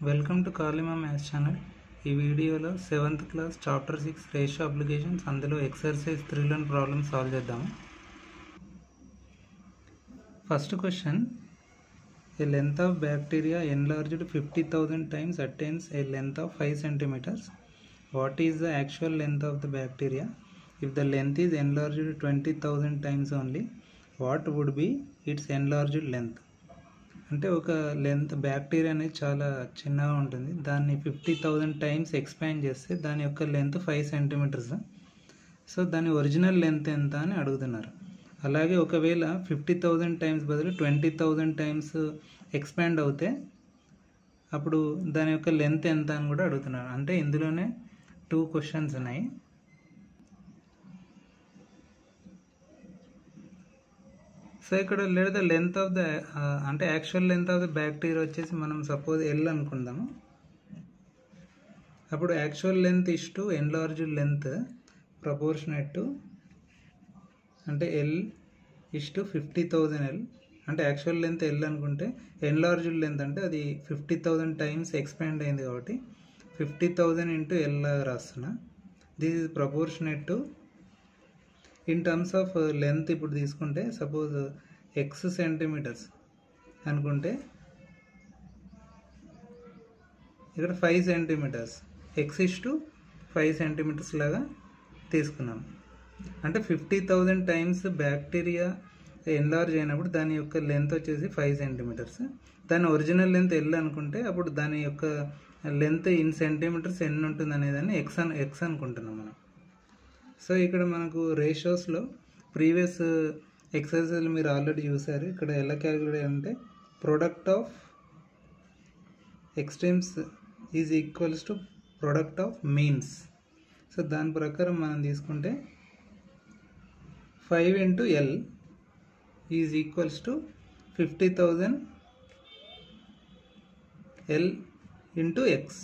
Welcome to కార్లిమా maths channel. ఈ వీడియోలో 7th class chapter 6 ratio applications అందులో ఎక్సర్సైజ్ 3లోని ప్రాబ్లమ్ సాల్వ్ చేద్దాము. First question, a length of bacteria enlarged 50,000 times attains a length of 5 centimeters. What is the actual length of the bacteria? If the length is enlarged 20,000 times only, what would be its enlarged length? అంటే ఒక length bacteria అనేది చాలా చిన్నగా ఉంటుంది, దాన్ని 50,000 times expand చేస్తే దాని యొక్క లెంత్ 5 centimeters. సో దాని ఒరిజినల్ లెంత్ ఎంత అని అడుగుతున్నారు. అలాగే ఒకవేళ 50,000 times బదులు 20,000 times ఎక్స్పాండ్ అవుతే అప్పుడు దాని యొక్క లెంత్ ఎంత అని కూడా అడుగుతున్నారు. అంటే ఇందులోనే 2 క్వశ్చన్స్ ఉన్నాయి. సో ఇక్కడ లేదా ద లెంత్ ఆఫ్ ద అంటే actual length of the bacteria వచ్చేసి మనం సపోజ్ ఎల్ అనుకుందాము. అప్పుడు actual length is to enlarged length proportionate to అంటే ఎల్ ఇస్ టు 50,000 ఎల్. అంటే యాక్చువల్ లెంత్ ఎల్ అనుకుంటే ఎన్లార్జ్డ్ లెంత్ అంటే అది 50,000 times ఎక్స్పాండ్ అయింది కాబట్టి 50,000 into ఎల్ రాస్తున్నా. This is proportionate to in terms of length. ఇప్పుడు తీసుకుంటే సపోజ్ ఎక్స్ సెంటీమీటర్స్ అనుకుంటే ఇక్కడ 5 centimeters, X is to 5 centimeters లాగా తీసుకున్నాం. అంటే 50,000 times బ్యాక్టీరియా ఎన్లార్జ్ అయినప్పుడు దాని యొక్క లెంత్ వచ్చేసి 5 centimeters. దాని ఒరిజినల్ లెంత్ ఎల్ అనుకుంటే అప్పుడు దాని యొక్క లెంత్ ఇన్ సెంటీమీటర్స్ ఎన్ని ఉంటుంది అనేదాన్ని ఎక్స్ అనుకుంటున్నాం మనం. సో ఇక్కడ మనకు రేషియోస్లో ప్రీవియస్ ఎక్సర్సైజ్లు మీరు ఆల్రెడీ చూసారు. ఇక్కడ ఎలా క్యాలిక్యులేట్ అంటే product of extremes is equals to product of means. So దాని ప్రకారం మనం తీసుకుంటే 5 into L is equals to 50,000 L into X.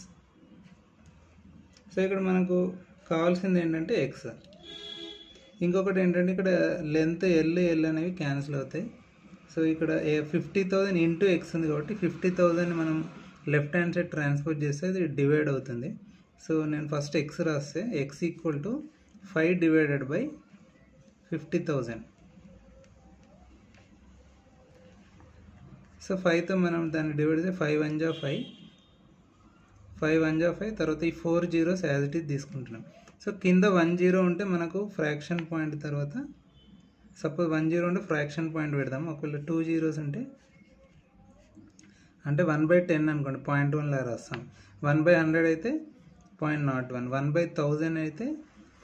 So ఇక్కడ మనకు కావాల్సింది ఏంటంటే ఎక్స్. ఇంకొకటి ఏంటంటే ఇక్కడ లెంత్ ఎల్ అనేవి క్యాన్సిల్ అవుతాయి. సో ఇక్కడ 50,000 ఇంటూ ఎక్స్ ఉంది కాబట్టి 50,000 మనం లెఫ్ట్ హ్యాండ్ సైడ్ ట్రాన్స్పోర్ట్ చేస్తే అది డివైడ్ అవుతుంది. సో నేను ఫస్ట్ ఎక్స్ రాస్తే x equal to 5 divided by 50,000. So 5తో మనం దాన్ని డివైడ్ చేస్తే 5 1 జా 5, 5 1 జా 5, తర్వాత ఈ 4 zeros యాజ్ ఇట్ ఈజ్ తీసుకుంటున్నాం. సో కింద 1 0 ఉంటే మనకు ఫ్రాక్షన్ పాయింట్, తర్వాత సపోజ్ 1 0 ఉంటే ఫ్రాక్షన్ పాయింట్ పెడదాము. ఒకవేళ 2 zeros ఉంటే అంటే 1/10 అనుకోండి, 0.1 లా రాస్తాం. 1/100 అయితే 0.01, 1/1000 అయితే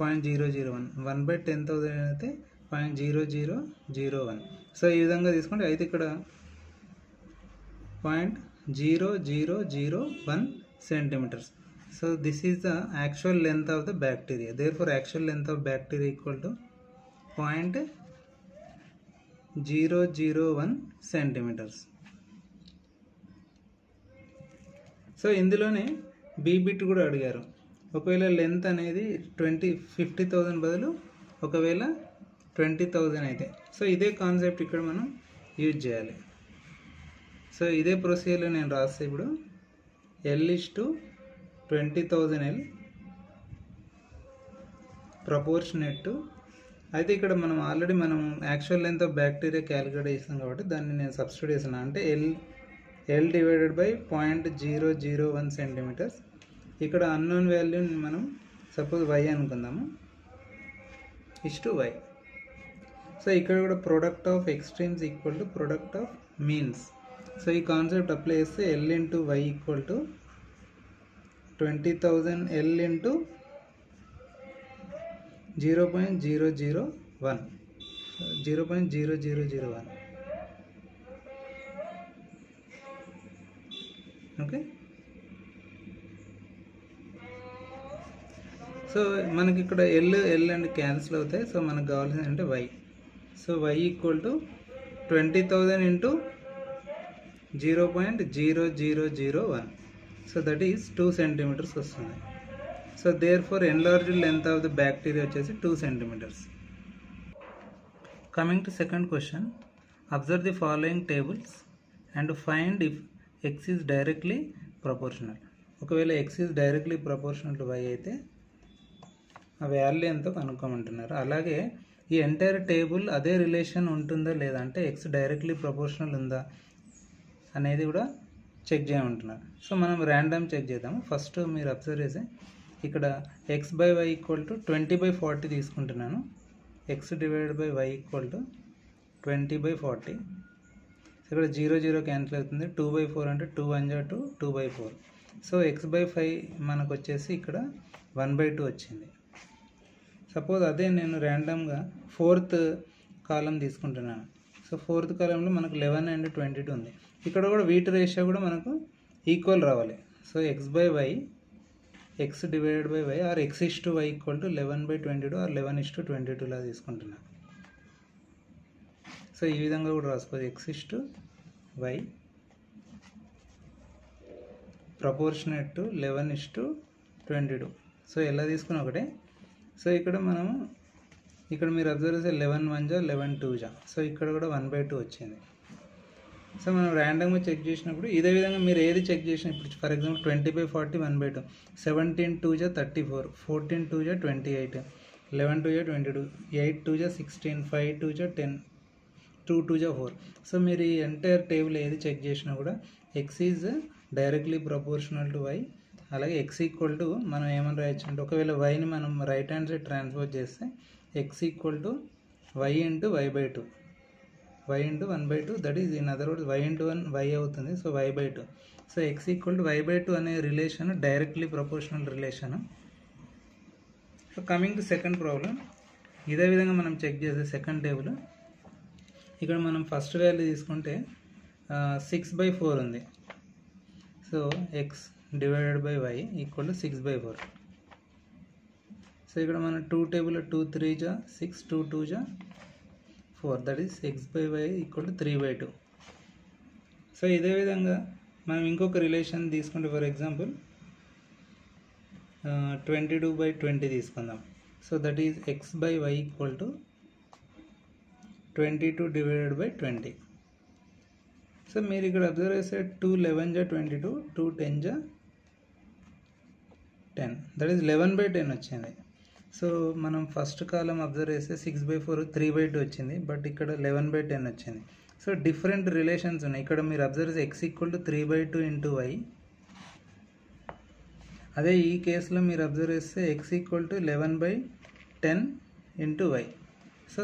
0.001, 1/10,000 అయితే 0.0001. సో ఈ విధంగా తీసుకుంటే అయితే ఇక్కడ 0.0001 centimeters. So this is the actual length of the bacteria. Therefore actual length of bacteria equal to 0.001 centimeters. So ఇందులోనే బీ బిట్ కూడా అడిగారు. ఒకవేళ లెంత్ అనేది 50,000 బదులు ఒకవేళ 20,000 అయితే, సో ఇదే కాన్సెప్ట్ ఇక్కడ మనం యూజ్ చేయాలి. సో ఇదే ప్రొసీజర్లో నేను రాస్తే ఇప్పుడు L is to 20,000 L proportionate to అయితే ఇక్కడ మనం already actual length of bacteria calculate చేస్తాం కాబట్టి దాన్ని నేను సబ్స్టిట్యూట్ చేసాను. అంటే ఎల్ డివైడెడ్ బై 0.001 centimeters. ఇక్కడ అన్నోన్ వాల్యూని మనం సపోజ్ వై అనుకుందాము, ఇస్ టు వై. సో ఇక్కడ కూడా product of extremes equal to product of means. So ఈ కాన్సెప్ట్ అప్లై చేస్తే L into Y equal to 20,000 L into 0.001. Okay. So మనకి ఇక్కడ ఎల్ అండ్ క్యాన్సిల్ అవుతాయి. సో మనకు కావాల్సింది అంటే వై. So Y equal to 20,000 into 0.0001. So that is 2 centimeters వస్తుంది. So therefore enlarged length of the bacteria వచ్చేసి 2 centimeters. Coming to second question, observe the following tables and find if x is directly proportional. ఒకవేళ x is directly proportional to y అయితే ఆ value ఎంతో కనుక్కోమంటున్నారు. అలాగే ఈ entire table అదే relation ఉంటుందా లేదా అంటే x డైరెక్ట్లీ ప్రపోర్షనల్ ఉందా అనేది కూడా చెక్ చేయమంటున్నారు. సో మనం ర్యాండమ్ చెక్ చేద్దాము. ఫస్ట్ మీరు అబ్జర్వ్ చేసి ఇక్కడ x/y = 20/40 తీసుకుంటున్నాను. x / y = 20/40. ఇక్కడ 0 0 క్యాన్సిల్ అవుతుంది. 2/4 అంటే 2 1 2 2/4. సో x/5 మనకు వచ్చేసి ఇక్కడ 1/2 వచ్చింది. సపోజ్ అదే నేను ర్యాండమ్గా 4th కాలం తీసుకుంటున్నాను. సో 4th కాలంలో మనకు 11 and 22 ఉంది. ఇక్కడ కూడా వీటి రేషియో కూడా మనకు ఈక్వల్ రావాలి. So x/y x / y or x/y = 11/22 or 11:22 లా తీసుకుంటున్నాను. సో ఈ విధంగా కూడా రాసుకోవచ్చు. x/y proportionate to 11:22. సో ఎలా తీసుకున్నా ఒకటే. సో ఇక్కడ మీరు అబ్జర్వ్ చేస్తే 11 1 11 2. సో ఇక్కడ కూడా 1/2 వచ్చింది. సో మనం ర్యాండమ్గా చెక్ చేసినప్పుడు ఇదే విధంగా మీరు ఏది చెక్ చేసినా, ఇప్పుడు ఫర్ ఎగ్జాంపుల్ 20/40 1/2, 17 2 34, 14 2 28, 11 2 22, 8 2 16, 5 2 10, 2 2 4. సో మీరు ఈ ఎంటైర్ టేబుల్ ఏది చెక్ చేసినా కూడా x is directly proportional to y. అలాగే x = మనం ఏమని రాయొచ్చు అంటే, ఒకవేళ yని మనం రైట్ హ్యాండ్ సైడ్ ట్రాన్స్ఫర్ చేస్తే x = y × y/2, y × 1/2, that is in other words y × 1 y అవుతుంది. So y/2. So x = y/2 అనే relation directly proportional relation. So coming to second problem, ఇదే విధంగా మనం చెక్ చేసే సెకండ్ టేబుల్. ఇక్కడ మనం first value తీసుకుంటే 6/4 ఉంది. So x / y = 6/4. సో ఇక్కడ మన 2 table 2 3 6, 2 2 4, that is x/y = 3/2. So ఇదే విధంగా మనం ఇంకొక రిలేషన్ తీసుకుంటే, ఫర్ ఎగ్జాంపుల్ 22/20 తీసుకుందాం. So that is x/y = 22/20. So మీరు ఇక్కడ అబ్జర్వ్ చేస్తే 2 11 22, 2 10 10, దట్ ఈస్ 11/10 వచ్చింది. సో మనం ఫస్ట్ కాలం అబ్జర్వ్ చేస్తే 6/4 3/2 వచ్చింది, బట్ ఇక్కడ 11/10 వచ్చింది. సో డిఫరెంట్ రిలేషన్స్ ఉన్నాయి. ఇక్కడ మీరు అబ్జర్వ్ చేస్తే x = 3/2 × y. అదే ఈ కేసులో మీరు అబ్జర్వ్ చేస్తే x = 11/10 × y. So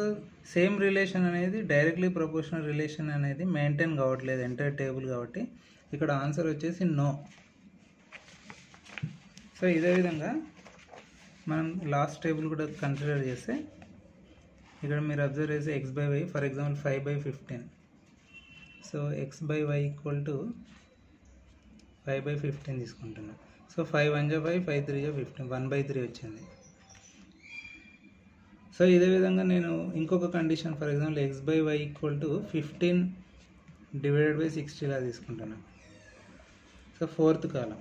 same relation అనేది డైరెక్ట్లీ ప్రపోర్షనల్ రిలేషన్ అనేది మెయింటైన్ కావట్లేదు ఎంటైర్ టేబుల్, కాబట్టి ఇక్కడ ఆన్సర్ వచ్చేసి నో. సో ఇదే విధంగా మనం లాస్ట్ టేబుల్ కూడా కన్సిడర్ చేస్తే, ఇక్కడ మీరు అబ్జర్వ్ చేస్తే x/y for example 5/15. So x/y = 5/15 తీసుకుంటున్నాం. సో 5 1 5, 5 3 15, 1/3 వచ్చింది. సో ఇదే విధంగా నేను ఇంకొక కండిషన్, ఫర్ ఎగ్జాంపుల్ x/y = 15/60 లా తీసుకుంటున్నాను. సో 4th కాలం,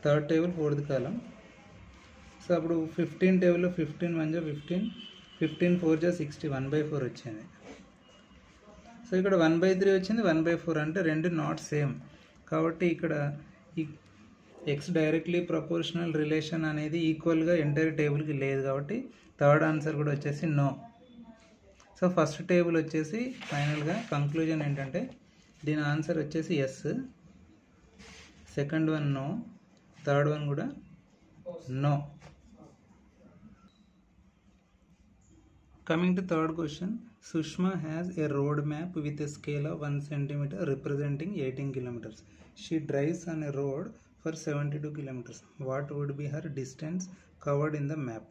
థర్డ్ టేబుల్ 4th కాలం. సో అప్పుడు 15 టేబుల్లో 15 1 15, 15 4 60, 1/4 వచ్చింది. సో ఇక్కడ 1/3 వచ్చింది, 1/4 అంటే రెండు నాట్ సేమ్. కాబట్టి ఇక్కడ ఈ x డైరెక్ట్లీ ప్రపోర్షనల్ రిలేషన్ అనేది ఈక్వల్గా ఎంటైర్ టేబుల్కి లేదు, కాబట్టి థర్డ్ ఆన్సర్ కూడా వచ్చేసి నో. సో ఫస్ట్ టేబుల్ వచ్చేసి ఫైనల్గా కంక్లూజన్ ఏంటంటే దీని ఆన్సర్ వచ్చేసి yes, second one no, third one కూడా no. Coming to third question, Sushma has a road map with a scale of 1 cm representing 18 kilometers. She drives on a road for 72 kilometers. What would be her distance covered in the map?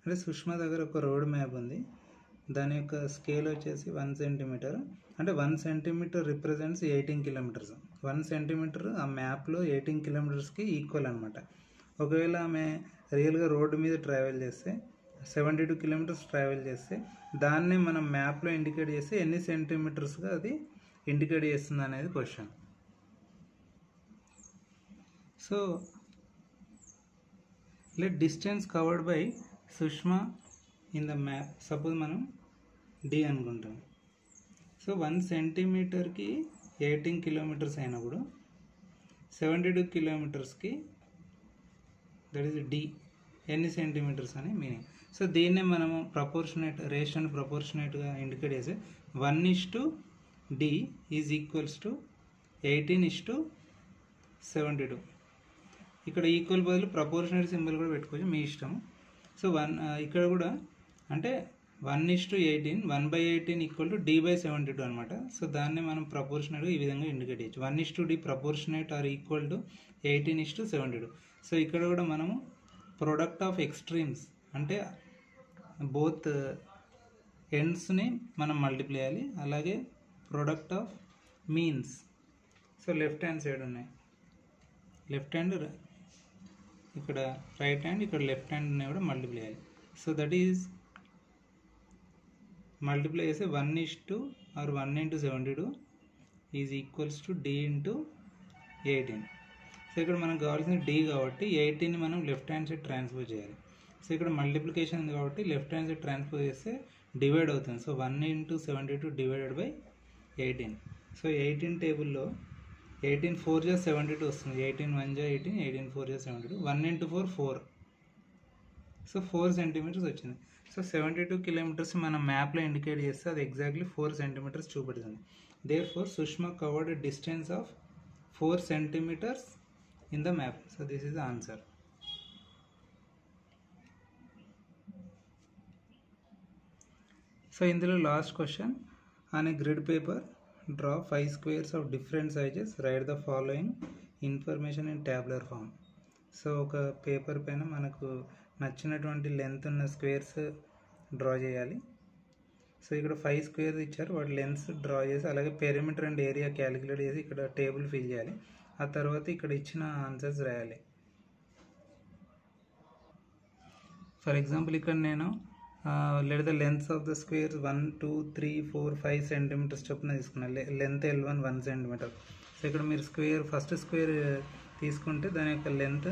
అంటే సుష్మా దగ్గర ఒక road map ఉంది, దాని యొక్క scale వచ్చేసి 1 centimetre. అంటే 1 centimetre represents 18 kilometres. 1 centimetre ఆ మ్యాప్లో 18 కిలోమీటర్స్కి ఈక్వల్ అనమాట. ఒకవేళ ఆమె రియల్గా రోడ్డు మీద ట్రావెల్ చేస్తే 72 కిలోమీటర్స్ ట్రావెల్ చేస్తే దాన్నే మనం మ్యాప్లో ఇండికేట్ చేస్తే ఎన్ని సెంటీమీటర్స్గా అది ఇండికేట్ చేస్తుంది అనేది question. So let distance covered by Sushma in the map, suppose మనం డి అనుకుంటాం. సో 1 సెంటీమీటర్కి 18 కిలోమీటర్స్ అయినప్పుడు 72 కిలోమీటర్స్కి దట్ ఈస్ డి ఎన్ని సెంటీమీటర్స్ అని మీనింగ్. సో దీన్నే మనము ప్రపోర్షనేట్ రేషియోని ప్రపోర్షనేట్గా ఇండికేట్ చేసి 1:d ఈజ్ ఈక్వల్స్ టు 18:72. ఇక్కడ ఈక్వల్ బదులు ప్రపోర్షనేట్ సింబల్ కూడా పెట్టుకోవచ్చు, మీ ఇష్టం. సో ఇక్కడ కూడా అంటే 1:18 1/18 ఈక్వల్ టు d/72 అనమాట. సో దాన్ని మనం ప్రపోర్షనేట్గా ఈ విధంగా ఇండికేట్ చేయొచ్చు. 1:d proportionate or equal to 18:72. So ఇక్కడ కూడా మనము ప్రొడక్ట్ ఆఫ్ ఎక్స్ట్రీమ్స్ అంటే బోత్ ఎండ్స్ని మనం మల్టిప్లై చేయాలి. అలాగే product of means. So left hand side ఉన్నాయి, లెఫ్ట్ హ్యాండ్ ఇక్కడ రైట్ హ్యాండ్, ఇక్కడ లెఫ్ట్ హ్యాండ్ ఉన్నాయి కూడా మల్టిప్లై చేయాలి. సో దట్ ఈజ్ మల్టిప్లై చేస్తే 1:1:72 is equals to d × 18. So ఇక్కడ మనకు కావాల్సిన d కాబట్టి 18ని మనం లెఫ్ట్ హ్యాండ్ సైడ్ ట్రాన్స్ఫర్ చేయాలి. సో ఇక్కడ మల్టిప్లికేషన్ ఉంది కాబట్టి లెఫ్ట్ హ్యాండ్ సైడ్ ట్రాన్స్ఫర్ చేస్తే డివైడ్ అవుతుంది. So 1:72 divided by 18. సో 18 టేబుల్లో 18 4 × 72 వస్తుంది. 18 1 × 18, 18 4 × 72, 1 × 4 4. సో 4 సెంటీమీటర్స్ వచ్చింది. సో 72 కిలోమీటర్స్ మనం మ్యాప్లో ఇండికేట్ చేస్తే అది ఎగ్జాక్ట్లీ 4 సెంటీమీటర్స్ చూపెడుతుంది. Therefore Sushma covered distance of 4 centimetres in the map. So this is the answer. So ఇందులో last question, on a grid paper draw 5 squares of different sizes, write the following information in tabular form. So ఒక paper పైన మనకు నచ్చినటువంటి length ఉన్న squares draw చేయాలి. So ఇక్కడ 5 squares ఇచ్చారు, వాటి లెంత్స్ డ్రా చేసి అలాగే పెరిమీటర్ అండ్ ఏరియా క్యాలిక్యులేట్ చేసి ఇక్కడ టేబుల్ ఫిల్ చేయాలి. ఆ తర్వాత ఇక్కడ ఇచ్చిన ఆన్సర్స్ రాయాలి. ఫర్ ఎగ్జాంపుల్ ఇక్కడ నేను let the lengths of the squares 1 2 3 4 5 centimetres చొప్పున తీసుకున్నాను. Length L1 1 centimetre. సో ఇక్కడ మీరు ఫస్ట్ స్క్వేర్ తీసుకుంటే దాని యొక్క length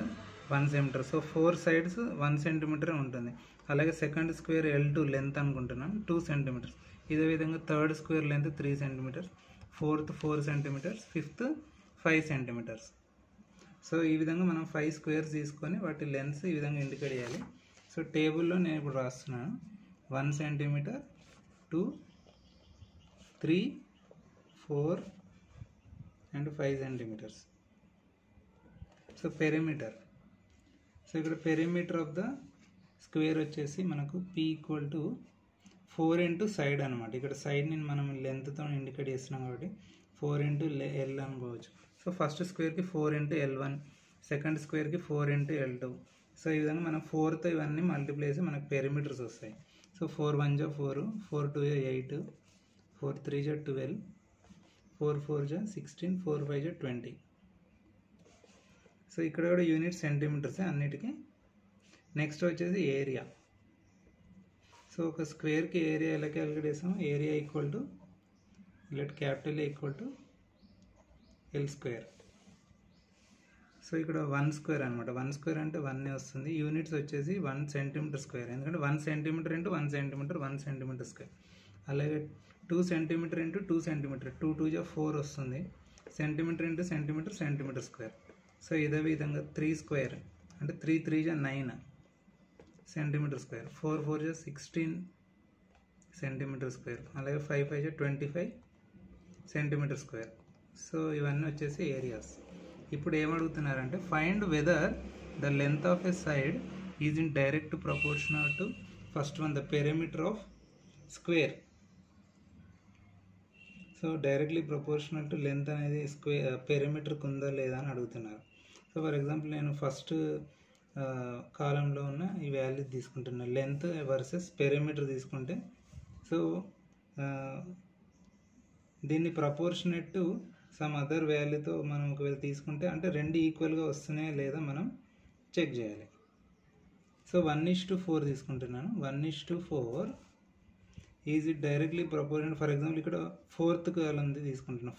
1 centimetre. So 4 sides 1 centimetre ఉంటుంది. అలాగే సెకండ్ స్క్వేర్ L2 లెంత్ అనుకుంటున్నాను 2 సెంటీమీటర్స్. ఇదే విధంగా third square length 3 centimetres, fourth 4 centimetres, fifth 5 centimetres. So ఈ విధంగా మనం 5 squares తీసుకొని వాటి లెంత్స్ ఈ విధంగా ఇండికేట్ చేయాలి. సో టేబుల్లో నేను ఇప్పుడు రాస్తున్నాను 1 centimetre, 2, 3, 4 and 5 centimetres. So perimeter. So ఇక్కడ పెరిమీటర్ ఆఫ్ ద స్క్వేర్ వచ్చేసి మనకు P = 4 × సైడ్ అనమాట. ఇక్కడ సైడ్ని మనం లెంత్తో ఇండికేట్ చేస్తున్నాం కాబట్టి 4 × L అనుకోవచ్చు. సో ఫస్ట్ స్క్వేర్కి 4 × L1, సెకండ్ స్క్వేర్కి 4 × L2. సో ఈ విధంగా మనం 4తో ఇవన్నీ మల్టిప్లై చేసి మనకు పెరిమీటర్స్ వస్తాయి. సో 4 1 × 4, 4 2 × 8, 4 3 × 12, 4 4 × 16, 4 5 × 20. సో ఇక్కడ కూడా యూనిట్ సెంటీమీటర్సే అన్నిటికీ. నెక్స్ట్ వచ్చేసి ఏరియా. సో ఒక స్క్వేర్కి ఏరియా ఎలా క్యాలిక్యులేట్ చేస్తాం? Area equal to let capital A = L². So ఇక్కడ 1 square అనమాట. 1 square అంటే 1 వస్తుంది. యూనిట్స్ వచ్చేసి 1 సెంటీమీటర్ స్క్వేర్, ఎందుకంటే 1 సెంటీమీటర్ × 1 సెంటీమీటర్ 1 సెంటీమీటర్ స్క్వేర్. అలాగే 2 సెంటీమీటర్ × 2 సెంటీమీటర్ 2 2 × 4 వస్తుంది. Centimetre × centimetre centimetre square. So ఇదే విధంగా 3 square అంటే 3 3 × 9 సెంటీమీటర్ స్క్వేర్, 4 4 × 16 సెంటీమీటర్ స్క్వేర్, అలాగే 5 5 × 25 సెంటీమీటర్ స్క్వేర్. సో ఇవన్నీ వచ్చేసి ఏరియాస్. ఇప్పుడు ఏమడుగుతున్నారంటే find whether the length of a side is in direct proportional to first one the perimeter of square. So directly proportional to length అనేది square పెరిమీటర్కి ఉందా లేదా అని అడుగుతున్నారు. సో ఫర్ ఎగ్జాంపుల్ నేను ఫస్ట్ కాలంలో ఉన్న ఈ వాల్యూ తీసుకుంటున్నా, లెంత్ వర్సెస్ పెరిమీటర్ తీసుకుంటే. సో దీన్ని ప్రపోర్షనేట్ టు సమ్ అదర్ వాల్యూతో మనం ఒకవేళ తీసుకుంటే అంటే రెండు ఈక్వల్గా వస్తున్నాయా లేదా మనం చెక్ చేయాలి. సో 1:4 తీసుకుంటున్నాను. 1:4 is it directly proportional. For example ఇక్కడ 4th కాలం తీసుకుంటున్నాను.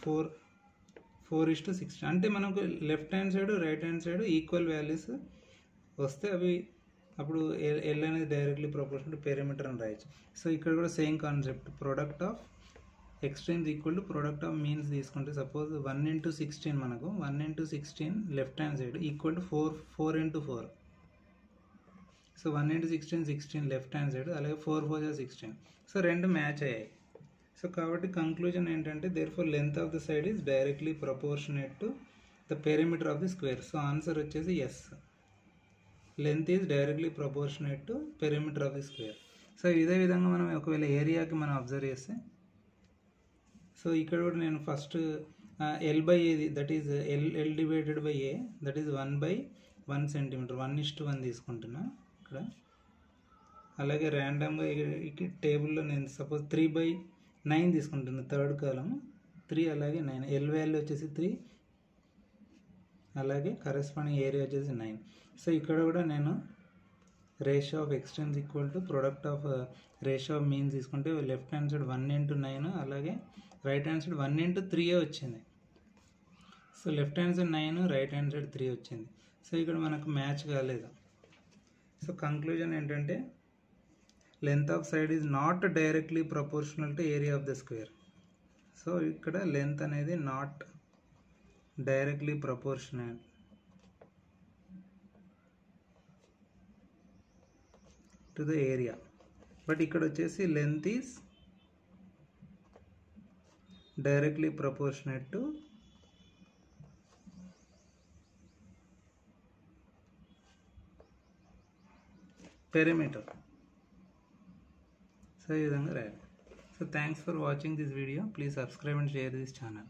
4:16 అంటే మనకు left hand side right hand side equal values వస్తే అవి అప్పుడు ఎల్ అనేది డైరెక్ట్లీ ప్రపోర్షనల్ టు పెరిమీటర్ అని రాయొచ్చు. సో ఇక్కడ కూడా same concept, product of extremes equal to product of means తీసుకుంటే సపోజ్ 1 into 16 మనకు 1 into 16 left hand side equal to 4 into 4. So 1 into 16 16 left hand side, అలాగే 4 4 16. సో రెండు match అయ్యాయి. So కాబట్టి కంక్లూజన్ ఏంటంటే therefore length of the side is directly proportionate to the perimeter of the square. So answer వచ్చేసి yes, length is directly proportionate to perimeter of the square. So ఇదే విధంగా మనం ఒకవేళ ఏరియాకి మనం అబ్జర్వ్ చేస్తే, సో ఇక్కడ కూడా నేను first L/A that is L divided by A that is 1/1 centimetre 1:1 తీసుకుంటున్నా ఇక్కడ. అలాగే ర్యాండమ్గా ఇక్కడ టేబుల్లో నేను సపోజ్ 3/9 తీసుకుంటున్నా, థర్డ్ కాలం 3, అలాగే 9. L వాల్యూ వచ్చేసి 3, అలాగే కరెస్పాండింగ్ ఏరియా వచ్చేసి 9. సో ఇక్కడ కూడా నేను ratio of extremes equal to product of ratio of means తీసుకుంటే లెఫ్ట్ హ్యాండ్ సైడ్ 1 into 9, అలాగే రైట్ హ్యాండ్ సైడ్ 1 into 3 వచ్చింది. So left hand side 9, right hand side 3 వచ్చింది. సో ఇక్కడ మనకు మ్యాచ్ కాలేదు. సో కంక్లూజన్ ఏంటంటే length of side is not directly proportional to area of the square. So ఇక్కడ length అనేది not directly proportional to the area, but ఇక్కడ వచ్చేసి length is directly proportionate to perimeter. So ఈ విధంగా రాయాలి. So thanks for watching this video. Please subscribe and share this channel.